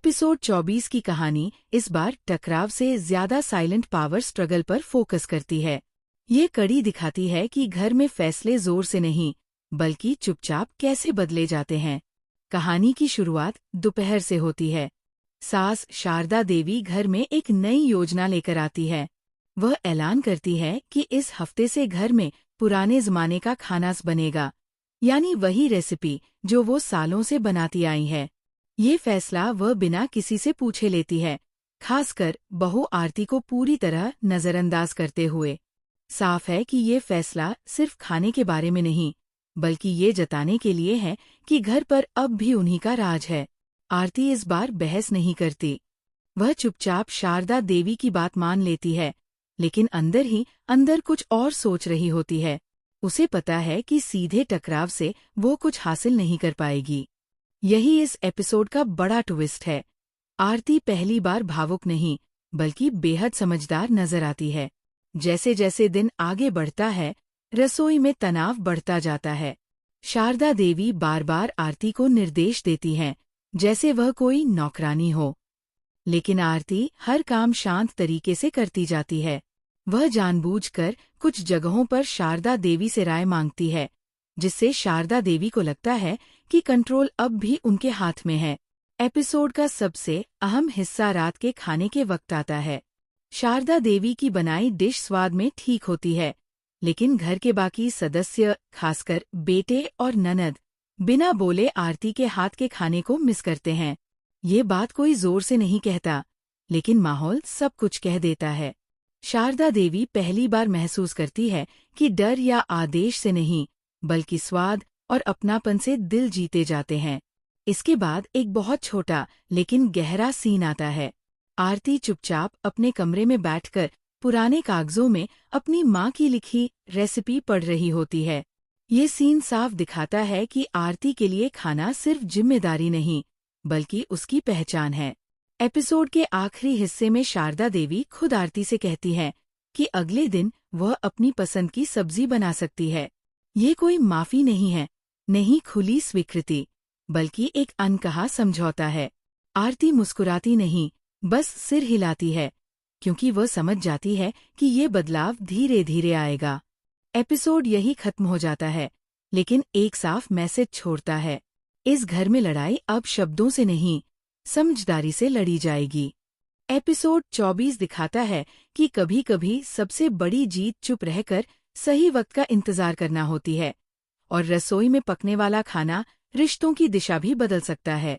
Episode 24 की कहानी इस बार टकराव से ज्यादा साइलेंट पावर स्ट्रगल पर फोकस करती है। ये कड़ी दिखाती है कि घर में फैसले जोर से नहीं बल्कि चुपचाप कैसे बदले जाते हैं। कहानी की शुरुआत दोपहर से होती है। सास शारदा देवी घर में एक नई योजना लेकर आती है। वह ऐलान करती है कि इस हफ्ते से घर में पुराने जमाने का खाना बनेगा, यानी वही रेसिपी जो वो सालों से बनाती आई है। ये फैसला वह बिना किसी से पूछे लेती है, खासकर बहू आरती को पूरी तरह नजरअंदाज करते हुए। साफ है कि ये फैसला सिर्फ खाने के बारे में नहीं, बल्कि ये जताने के लिए है कि घर पर अब भी उन्हीं का राज है। आरती इस बार बहस नहीं करती। वह चुपचाप शारदा देवी की बात मान लेती है, लेकिन अंदर ही अंदर कुछ और सोच रही होती है। उसे पता है कि सीधे टकराव से वो कुछ हासिल नहीं कर पाएगी। यही इस एपिसोड का बड़ा ट्विस्ट है। आरती पहली बार भावुक नहीं बल्कि बेहद समझदार नजर आती है। जैसे जैसे दिन आगे बढ़ता है, रसोई में तनाव बढ़ता जाता है। शारदा देवी बार बार आरती को निर्देश देती हैं, जैसे वह कोई नौकरानी हो। लेकिन आरती हर काम शांत तरीके से करती जाती है। वह जानबूझकर कुछ जगहों पर शारदा देवी से राय मांगती है, जिससे शारदा देवी को लगता है कि कंट्रोल अब भी उनके हाथ में है। एपिसोड का सबसे अहम हिस्सा रात के खाने के वक्त आता है। शारदा देवी की बनाई डिश स्वाद में ठीक होती है, लेकिन घर के बाकी सदस्य, खासकर बेटे और ननद, बिना बोले आरती के हाथ के खाने को मिस करते हैं। ये बात कोई जोर से नहीं कहता, लेकिन माहौल सब कुछ कह देता है। शारदा देवी पहली बार महसूस करती है कि डर या आदेश से नहीं, बल्कि स्वाद और अपनापन से दिल जीते जाते हैं। इसके बाद एक बहुत छोटा लेकिन गहरा सीन आता है। आरती चुपचाप अपने कमरे में बैठकर पुराने कागजों में अपनी माँ की लिखी रेसिपी पढ़ रही होती है। ये सीन साफ दिखाता है कि आरती के लिए खाना सिर्फ जिम्मेदारी नहीं, बल्कि उसकी पहचान है। एपिसोड के आखिरी हिस्से में शारदा देवी खुद आरती से कहती है कि अगले दिन वह अपनी पसंद की सब्जी बना सकती है। ये कोई माफी नहीं है, नहीं खुली स्वीकृति, बल्कि एक अनकहा समझौता है। आरती मुस्कुराती नहीं, बस सिर हिलाती है, क्योंकि वह समझ जाती है कि ये बदलाव धीरे धीरे आएगा। एपिसोड यही खत्म हो जाता है, लेकिन एक साफ मैसेज छोड़ता है। इस घर में लड़ाई अब शब्दों से नहीं, समझदारी से लड़ी जाएगी। एपिसोड 24 दिखाता है कि कभी कभी सबसे बड़ी जीत चुप रहकर सही वक्त का इंतजार करना होती है, और रसोई में पकने वाला खाना रिश्तों की दिशा भी बदल सकता है।